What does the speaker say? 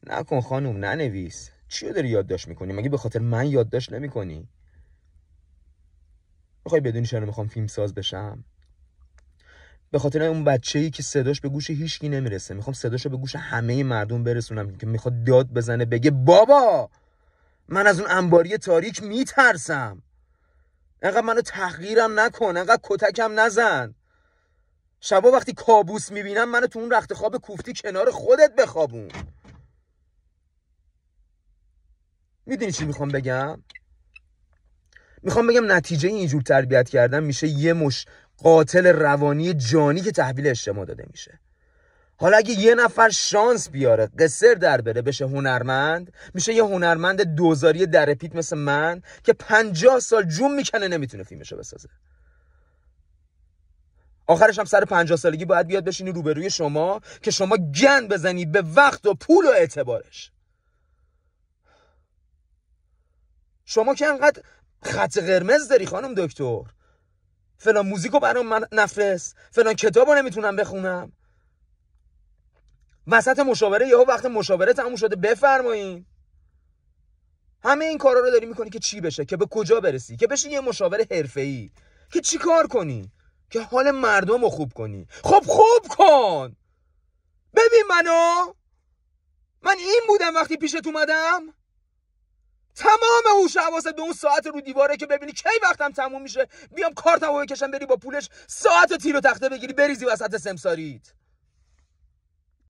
نکن خانوم، ننویس. چیو داری یادداشت میکنی؟ مگه به خاطر من یادداشت نمیکنی؟ میخوای بدونی چرا میخوام فیلم ساز بشم؟ به خاطر اون بچه‌ای که صداش به گوش هیچکی نمیرسه. میخوام صداشو به گوش همه مردم برسونم که میخواد داد بزنه بگه بابا من از اون انباری تاریک میترسم. انقدر منو تحقیرم نکن، انقدر کتکم نزن. شبا وقتی کابوس میبینم منو تو اون رخت خواب کوفتی کنار خودت بخوابون. میدونی چی میخوام بگم؟ میخوام بگم نتیجه اینجور تربیت کردن میشه یه مش قاتل روانی جانی که تحویل اجتماع داده میشه. حالا اگه یه نفر شانس بیاره قصر در بره بشه هنرمند، میشه یه هنرمند دوزاری در پیت مثل من که 50 سال جون میکنه نمیتونه فیلمشو بسازه. آخرش هم سر 50 سالگی باید بیاد بشینی روبروی شما که شما گند بزنی به وقت و پول و اعتبارش. شما که انقدر خط قرمز داری خانم دکتر، فلان موزیکو برام من نفرست، فلان کتابو نمیتونم بخونم، وسط مشاوره یهو وقت مشاوره تموم شده بفرمایین. همه این کارا رو داری میکنی که چی بشه؟ که به کجا برسی؟ که بشی یه مشاور حرفه‌ای. که چی کار کنی؟ که حال مردم رو خوب کنی. خب خوب کن. ببین من این بودم وقتی پیشت اومدم. تمام هوش حواست به اون ساعت رو دیواره که ببینی کی وقتم تموم میشه بیام کارتمو بکشم بری با پولش ساعت و تیر و تخته بگیری بریزی وسط سمساریت.